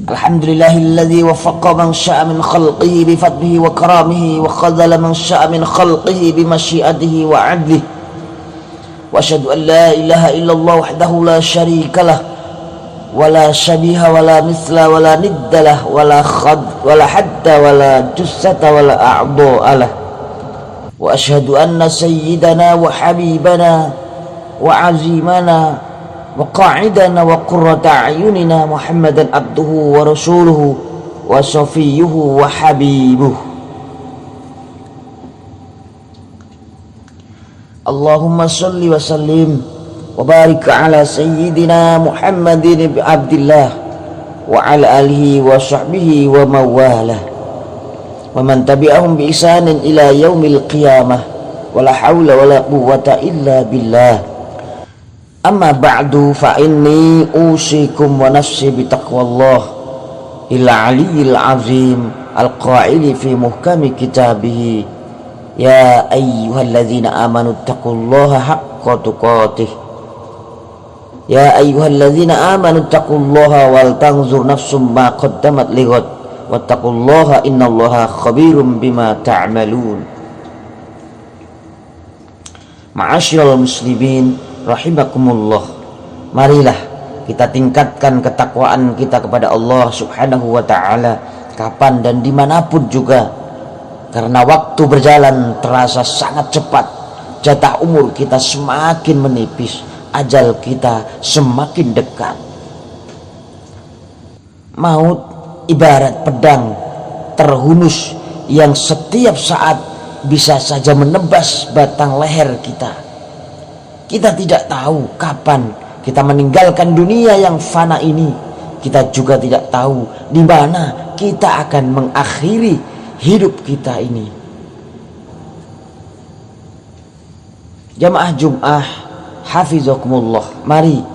Alhamdulillahilladzi waffaqa man syaa min khalqihi bi fadlihi wa karamihi wa khadhala man syaa min khalqihi bi masyiatihi wa 'adlihi. Wa asyhadu an la ilaha illallah wahdahu la syarika lah wa la syabiha wa la mithla wa la nidda lah wa la khad wa la hadda wa la jussata wa la a'dha'a lah. Wa asyhadu anna sayyidana wa habibana wa 'azimana wa qa'idana wa qurrata a'yunina Muhammadan abduhu wa rasuluhu wa safiyuhu wa habibuh. Allahumma salli wa sallim wa barik ala sayyidina Muhammadin ibn Abdillah wa ala alihi wa sahbihi wa mawalah wa man tabi'ahum bi ihsanin ila yaumil qiyamah wa la hawla wa la quwwata illa billah. Amma ba'du fa inni usikum wa nafsi bitaqwallah ila aliyil azim al-qa'ili fi muhkami kitabih ya ayyuhalladzina amanu taqullaha haqqa tuqatih ya ayyuhalladzina amanu taqullaha wal tanzur nafsum ma qaddamat lighad wattaqullaha innallaha khabirum bima ta'malun. Ma'asyiral muslimin rahimakumullah, marilah kita tingkatkan ketakwaan kita kepada Allah subhanahu wa ta'ala kapan dan dimanapun juga, karena waktu berjalan terasa sangat cepat, jatah umur kita semakin menipis, ajal kita semakin dekat. Maut ibarat pedang terhunus yang setiap saat bisa saja menebas batang leher kita. Kita tidak tahu kapan kita meninggalkan dunia yang fana ini. Kita juga tidak tahu di mana kita akan mengakhiri hidup kita ini. Jamaah Jum'ah hafizakumullah, mari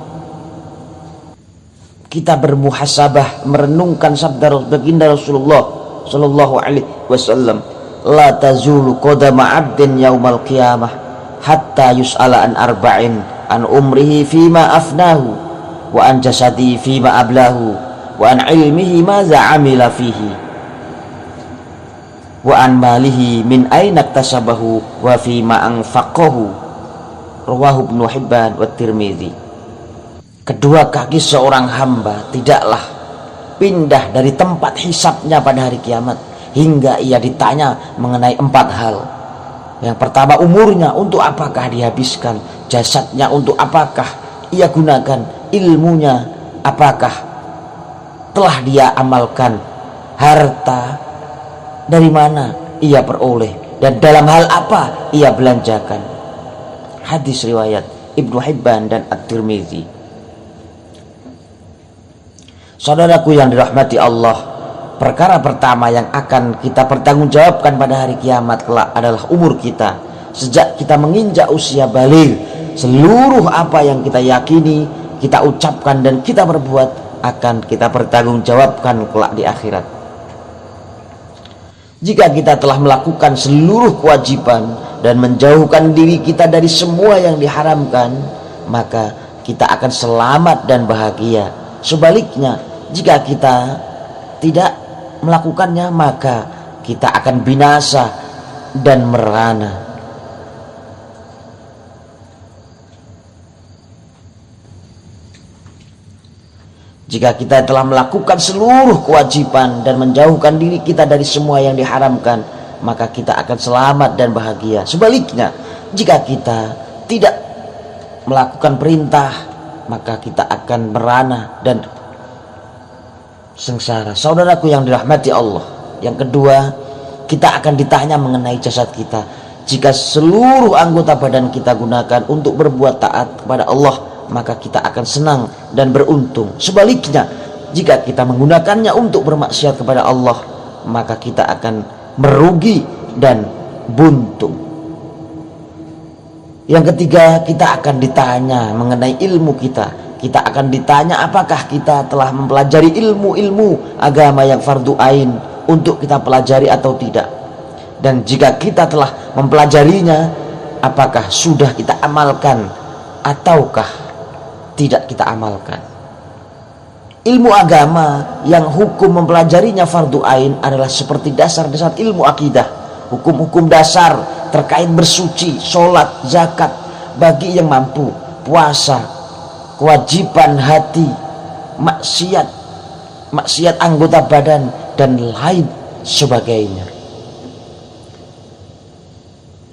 kita bermuhasabah, merenungkan sabda baginda Rasulullah sallallahu alaihi wasallam, la tazulu qadama 'abdin yaumal qiyamah hatta yus'ala an arba'in, an umrihi fima afnahu wa an jasadi fima ablahu wa an ilmihi maza amila fihi wa an malihi min aina iktasabahu wa fima anfaqahu. Rawahu Ibnu Hibban wa Tirmidzi. Kedua kaki seorang hamba tidaklah pindah dari tempat hisabnya pada hari kiamat hingga ia ditanya mengenai 4 hal. Yang pertama, umurnya untuk apakah dihabiskan, jasadnya untuk apakah ia gunakan, ilmunya apakah telah dia amalkan, harta dari mana ia peroleh, dan dalam hal apa ia belanjakan. Hadis riwayat Ibnu Hibban dan At-Tirmidzi. Saudaraku yang dirahmati Allah, perkara pertama yang akan kita pertanggungjawabkan pada hari kiamat kelak adalah umur kita. Sejak kita menginjak usia baligh, seluruh apa yang kita yakini, kita ucapkan dan kita berbuat akan kita pertanggungjawabkan kelak di akhirat. Jika kita telah melakukan seluruh kewajiban dan menjauhkan diri kita dari semua yang diharamkan, maka kita akan selamat dan bahagia. Sebaliknya, jika kita tidak melakukannya, maka kita akan binasa dan merana. Jika kita telah melakukan seluruh kewajiban dan menjauhkan diri kita dari semua yang diharamkan, maka kita akan selamat dan bahagia. Sebaliknya, jika kita tidak melakukan perintah, maka kita akan merana dan sengsara. Saudaraku yang dirahmati Allah, yang kedua, kita akan ditanya mengenai jasad kita. Jika seluruh anggota badan kita gunakan untuk berbuat taat kepada Allah, maka kita akan senang dan beruntung. Sebaliknya, jika kita menggunakannya untuk bermaksiat kepada Allah, maka kita akan merugi dan buntu. Yang ketiga, kita akan ditanya mengenai ilmu kita. Kita akan ditanya apakah kita telah mempelajari ilmu-ilmu agama yang fardu ain untuk kita pelajari atau tidak. Dan jika kita telah mempelajarinya, apakah sudah kita amalkan ataukah tidak kita amalkan. Ilmu agama yang hukum mempelajarinya fardu ain adalah seperti dasar-dasar ilmu akidah, hukum-hukum dasar terkait bersuci, sholat, zakat bagi yang mampu, puasa, kewajiban hati, maksiat anggota badan, dan lain sebagainya.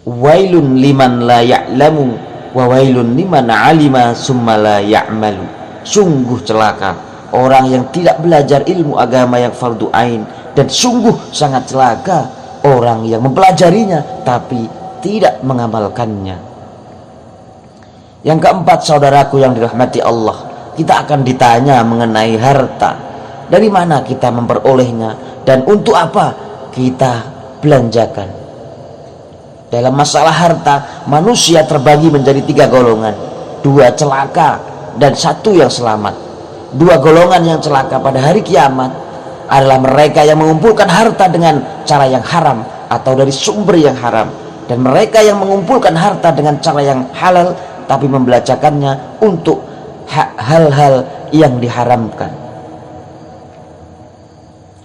Wailun liman la ya'lamu wa wailun liman 'alima summa la ya'malu. Sungguh celaka orang yang tidak belajar ilmu agama yang fardu ain, dan sungguh sangat celaka orang yang mempelajarinya tapi tidak mengamalkannya. Yang keempat, saudaraku yang dirahmati Allah, kita akan ditanya mengenai harta. Dari mana kita memperolehnya dan untuk apa kita belanjakan. Dalam masalah harta, manusia terbagi menjadi 3 golongan, 2 celaka dan 1 yang selamat. 2 golongan yang celaka pada hari kiamat adalah mereka yang mengumpulkan harta dengan cara yang haram atau dari sumber yang haram, dan mereka yang mengumpulkan harta dengan cara yang halal tapi membelanjakannya untuk hal-hal yang diharamkan.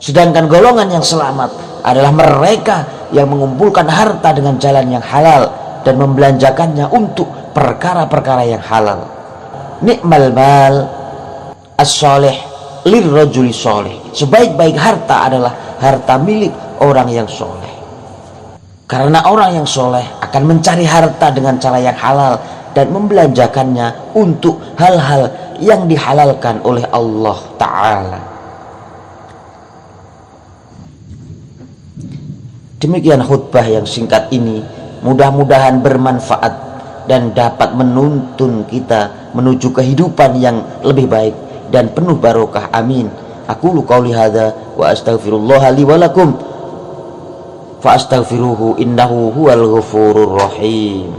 Sedangkan golongan yang selamat adalah mereka yang mengumpulkan harta dengan jalan yang halal dan membelanjakannya untuk perkara-perkara yang halal. Ni'mal mal as-soleh lirrajuli soleh. Sebaik-baik harta adalah harta milik orang yang soleh. Karena orang yang soleh akan mencari harta dengan cara yang halal dan membelanjakannya untuk hal-hal yang dihalalkan oleh Allah Ta'ala. Demikian khutbah yang singkat ini, mudah-mudahan bermanfaat dan dapat menuntun kita menuju kehidupan yang lebih baik dan penuh barokah. Amin. Aqulu qauli hadza wa astaghfirullah li wa lakum fa astaghfiruhu innahu huwal ghafurur rahim.